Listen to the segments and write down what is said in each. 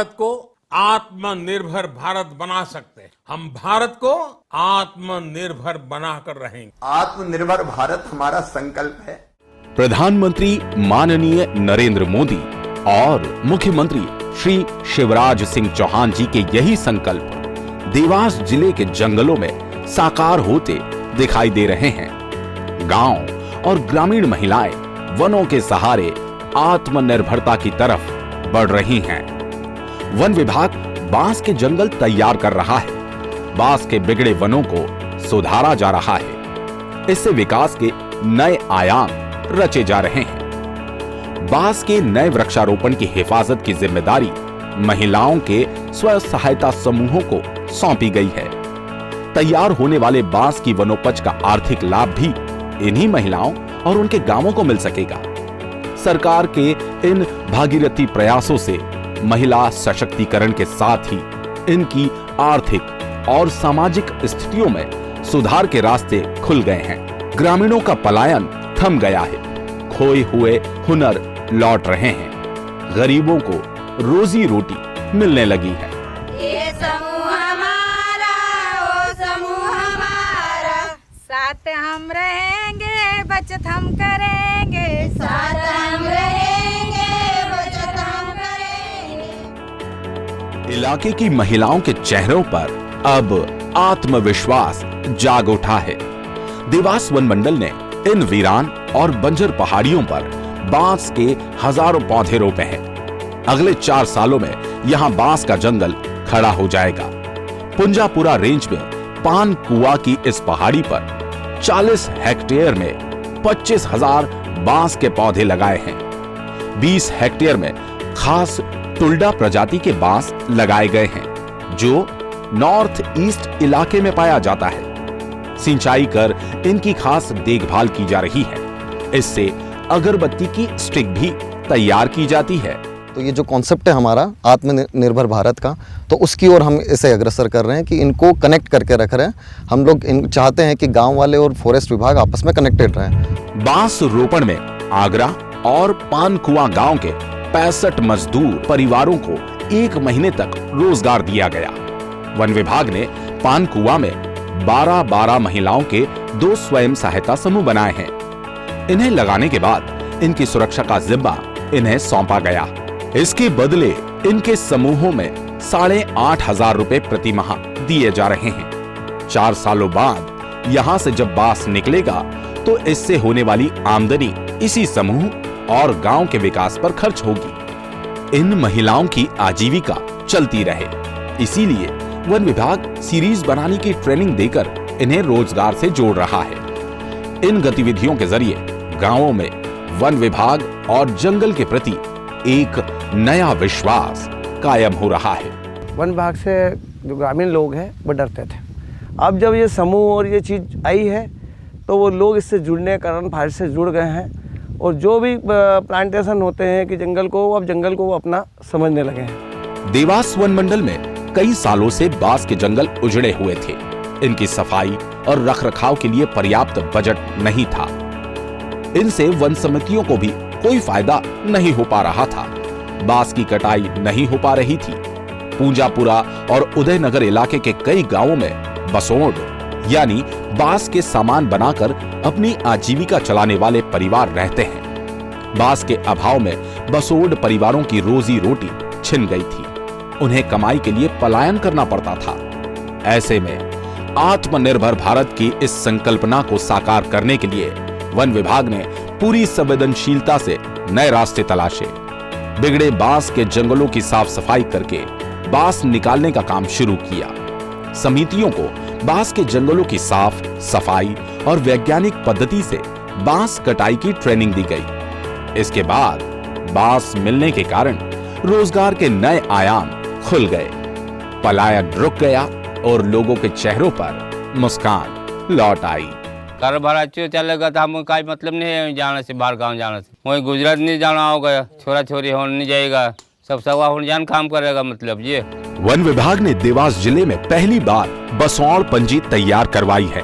भारत को आत्मनिर्भर भारत बना सकते हैं। हम भारत को आत्मनिर्भर बनाकर रहेंगे। आत्मनिर्भर भारत हमारा संकल्प है। प्रधानमंत्री माननीय नरेंद्र मोदी और मुख्यमंत्री श्री शिवराज सिंह चौहान जी के यही संकल्प देवास जिले के जंगलों में साकार होते दिखाई दे रहे हैं। गांव और ग्रामीण महिलाएं वनों के सहारे आत्मनिर्भरता की तरफ बढ़ रही हैं। वन विभाग बांस के जंगल तैयार कर रहा है। बांस के बिगड़े वनों को सुधारा जा रहा है। इससे विकास के नए आयाम रचे जा रहे हैं। बांस के नए वृक्षारोपण की हिफाजत की जिम्मेदारी महिलाओं के स्व सहायता समूहों को सौंपी गई है। तैयार होने वाले बांस की वनोपज का आर्थिक लाभ भी इन्हीं महिलाओं और उनके गांवों को मिल सकेगा। सरकार के इन भागीरथी प्रयासों से महिला सशक्तिकरण के साथ ही इनकी आर्थिक और सामाजिक स्थितियों में सुधार के रास्ते खुल गए हैं। ग्रामीणों का पलायन थम गया है। खोए हुए हुनर लौट रहे हैं। गरीबों को रोजी रोटी मिलने लगी है। ये समूह हमारा, वो समूह हमारा, साथ हम रहेंगे, बचत हम करेंगे, साथ हम रहेंगे, बचत हम करेंगे। इलाके की महिलाओं के चेहरों पर अब आत्मविश्वास जाग उठा है। देवास वन मंडल ने इन वीरान और बंजर पहाड़ियों पर बांस के हजारों पौधे रोपे हैं। अगले 4 सालों में यहां बांस का जंगल खड़ा हो जाएगा। पुंजापुरा रेंज में पान कुआ की इस पहाड़ी पर 40 हेक्टेयर में 25,000 बांस के पौधे लगाए हैं। 20 हेक्टेयर में खास टुल्डा प्रजाति के बांस लगाए गए हैं, जो नॉर्थ ईस्ट इलाके में पाया जाता है। सिंचाई कर इनकी खास देखभाल की जा रही है। इससे अगरबत्ती की स्टिक भी तैयार की जाती है। तो ये जो कॉन्सेप्ट है हमारा आत्मनिर्भर भारत का, तो उसकी ओर हम इसे अग्रसर कर रहे हैं कि इनको कनेक्ट करके रख रहे हैं। हम लोग चाहते हैं कि गांव वाले और फॉरेस्ट विभाग आपस में कनेक्टेड रहें। बांस रोपण में आगरा और पानकुआ गांव के 65 मजदूर परिवारों को 1 महीने तक रोजगार दिया गया। वन विभाग ने पानकुआ में 12 महिलाओं के 2 स्वयं सहायता समूह बनाए हैं। इन्हें लगाने के बाद इनकी सुरक्षा का जिम्मा इन्हें सौंपा गया। इसके बदले इनके समूहों में 8,500 रुपए प्रति माह दिए जा रहे हैं। 4 सालों बाद यहां से जब बांस निकलेगा तो इससे होने वाली आमदनी इसी समूह और गांव के विकास पर खर्च होगी। इन महिलाओं की आजीविका चलती रहे, इसीलिए वन विभाग सीरीज बनाने की ट्रेनिंग देकर इन्हें रोजगार से जोड़ रहा है। इन गतिविधियों के जरिए गांवों में वन विभाग और जंगल के प्रति एक नया विश्वास कायम हो रहा है। वन विभाग से जो ग्रामीण लोग हैं वो डरते थे। अब जब ये समूह और ये चीज़ आई है तो वो लोग इससे जुड़ने के कारण भारत से जुड़ गए हैं, और जो भी प्लांटेशन होते हैं कि जंगल को, अब जंगल को वो अपना समझने लगे हैं। देवास वन मंडल में कई सालों से बांस के जंगल उजड़े हुए थे। इनकी सफाई और रखरखाव के लिए पर्याप्त बजट नहीं था। इनसे वन समितियों को भी कोई फायदा नहीं हो पा रहा था। बांस की कटाई नहीं हो पा रही थी। पूंजापुरा और उदयनगर इलाके के कई गांवों में बसोड़ यानी बांस के सामान बनाकर अपनी आजीविका चलाने वाले परिवार रहते हैं। बांस के अभाव में बसोड़ परिवारों की रोजी रोटी छिन गई थी। उन्हें कमाई के लिए पलायन करना पड़ता था। ऐसे में आत्मनिर्भर भारत की इस संकल्पना को साकार करने के लिए वन विभाग ने पूरी संवेदनशीलता से नए रास्ते तलाशे। बिगड़े बांस के जंगलों की साफ सफाई करके बांस निकालने का काम शुरू किया। समितियों को बांस के जंगलों की साफ सफाई और वैज्ञानिक पद्धति से बांस कटाई की ट्रेनिंग दी गई। इसके बाद बांस मिलने के कारण रोजगार के नए आयाम खुल गए। पलायन रुक गया और लोगों के चेहरों पर मुस्कान लौट आई। घर भरा चलेगा तो हम का मतलब नहीं है जाने से, बाहर गांव जाने से। वही गुजरात नहीं जाना होगा, छोरा छोरी हो नहीं जाएगा, सब सवा हो जान काम करेगा, मतलब ये। वन विभाग ने देवास जिले में पहली बार बसौड़ पंजी तैयार करवाई है।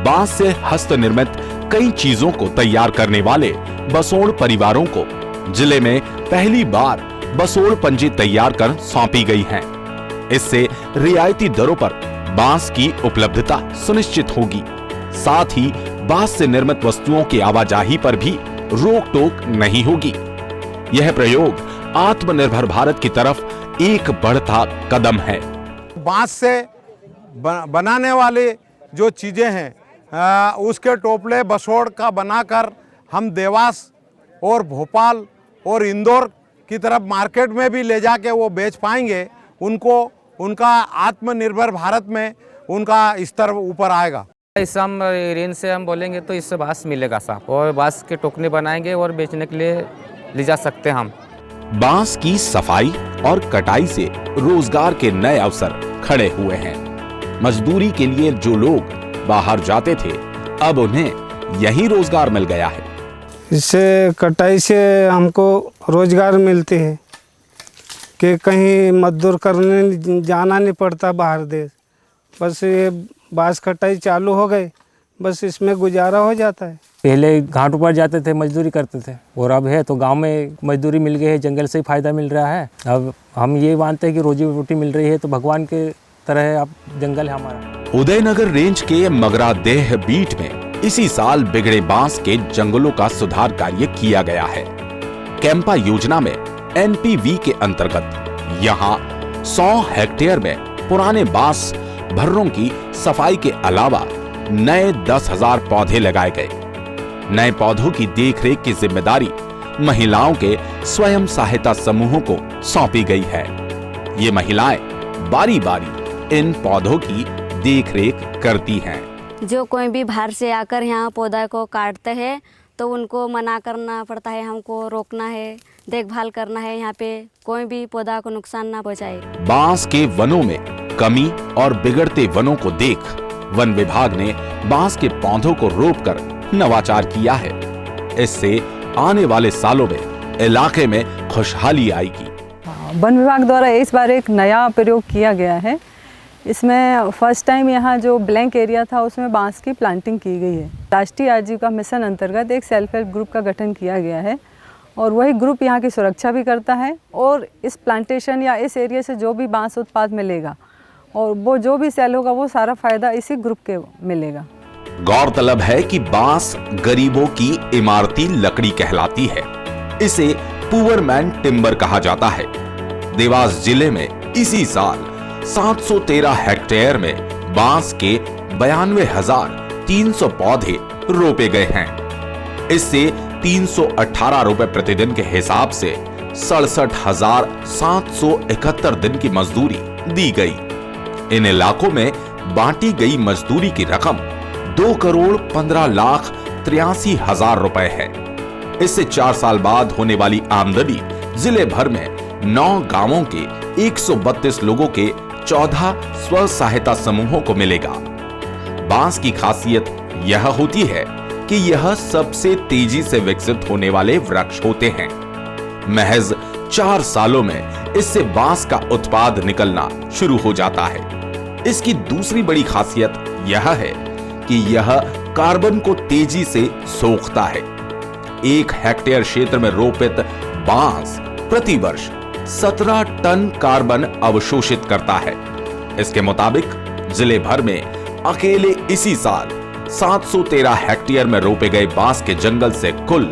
बांस से हस्त निर्मित कई चीजों को तैयार करने वाले बसौड़ परिवारों को जिले में पहली बार बसोड़ पंजी तैयार कर सौंपी गई हैं। इससे रियायती दरों पर बांस की उपलब्धता सुनिश्चित होगी। साथ ही बांस से निर्मित वस्तुओं की आवाजाही पर भी रोक टोक नहीं होगी। यह प्रयोग आत्मनिर्भर भारत की तरफ एक बढ़ता कदम है। बांस से बनाने वाली जो चीज़ें हैं उसके टोपले बसोड़ का बनाकर हम देवास और भोपाल और इंदौर की तरफ मार्केट में भी ले जाके वो बेच पाएंगे। उनको उनका आत्मनिर्भर भारत में उनका स्तर ऊपर आएगा। इस हम रेंज से हम बोलेंगे तो इससे बांस मिलेगा साफ, और बांस के टोकने बनाएंगे और बेचने के लिए ले जा सकते हैं हम। बांस की सफाई और कटाई से रोजगार के नए अवसर खड़े हुए हैं। मजदूरी के लिए जो लोग बाहर जाते थे, अब उन्हें यही रोजगार मिल गया है। इससे कटाई से हमको रोजगार मिलते हैं कि कहीं मजदूर करने जाना नहीं पड़ता बाहर देश। बस ये बांस कटाई चालू हो गई, बस इसमें गुजारा हो जाता है। पहले घाटों पर जाते थे, मजदूरी करते थे, और अब है तो गांव में मजदूरी मिल गई है, जंगल से ही फायदा मिल रहा है। अब हम ये मानते हैं कि रोजी रोटी मिल रही है तो भगवान के तरह है, अब जंगल है हमारा। उदयनगर रेंज के मगरादेह बीट में इसी साल बिगड़े बांस के जंगलों का सुधार कार्य किया गया है। कैंपा योजना में एनपीवी के अंतर्गत यहाँ 100 हेक्टेयर में पुराने बांस भर्रों की सफाई के अलावा नए 10,000 पौधे लगाए गए। नए पौधों की देखरेख की जिम्मेदारी महिलाओं के स्वयं सहायता समूहों को सौंपी गई है। ये महिलाएं बारी बारी इन पौधों की देखरेख करती हैं। जो कोई भी बाहर से आकर यहाँ पौधा को काटते हैं तो उनको मना करना पड़ता है, हमको रोकना है, देखभाल करना है, यहाँ पे कोई भी पौधा को नुकसान ना पहुँचाए। बांस के वनों में कमी और बिगड़ते वनों को देख वन विभाग ने बांस के पौधों को रोपकर नवाचार किया है। इससे आने वाले सालों में इलाके में खुशहाली आएगी। वन विभाग द्वारा इस बार एक नया प्रयोग किया गया है। इसमें फर्स्ट टाइम यहाँ जो ब्लैंक एरिया था उसमें बांस की प्लांटिंग की गई है। राष्ट्रीय आजीविका मिशन अंतर्गत एक सेल्फ हेल्प ग्रुप का गठन किया गया है और वही ग्रुप यहाँ की सुरक्षा भी करता है और इस प्लांटेशन या इस एरिया से जो भी बांस उत्पाद मिलेगा और वो जो भी सेल होगा वो सारा फायदा इसी ग्रुप के मिलेगा। गौरतलब है कि बांस गरीबों की इमारती लकड़ी कहलाती है। इसे पुअरमैन टिम्बर कहा जाता है। देवास जिले में इसी साल 713 हेक्टेयर में बांस के 92,300 पौधे रोपे गए हैं। इससे 318 रुपए प्रतिदिन के हिसाब से 67,771 दिन की मजदूरी दी गई। इन इलाकों में बांटी गई मजदूरी की रकम 2,15,83,000 रुपए है। इससे 4 साल बाद होने वाली आमदनी जिले भर में 9 गांवों के 132 लोगों के 14 स्व सहायता समूहों को मिलेगा। बांस की खासियत यह होती है कि यह सबसे तेजी से विकसित होने वाले वृक्ष होते हैं। महज 4 सालों में इससे बांस का उत्पाद निकलना शुरू हो जाता है। इसकी दूसरी बड़ी खासियत यह है कि यह कार्बन को तेजी से सोखता है। 1 हेक्टेयर क्षेत्र में रोपित बांस प्रतिवर्ष 17 टन कार्बन अवशोषित करता है। इसके मुताबिक जिले भर में अकेले इसी साल 713 हेक्टेयर में रोपे गए बांस के जंगल से कुल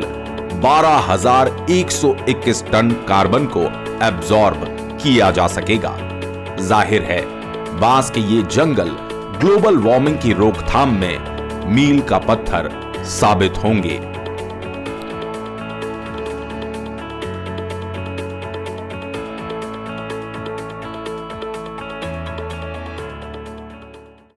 12,121 टन कार्बन को एब्जॉर्ब किया जा सकेगा। जाहिर है बांस के ये जंगल ग्लोबल वार्मिंग की रोकथाम में मील का पत्थर साबित होंगे।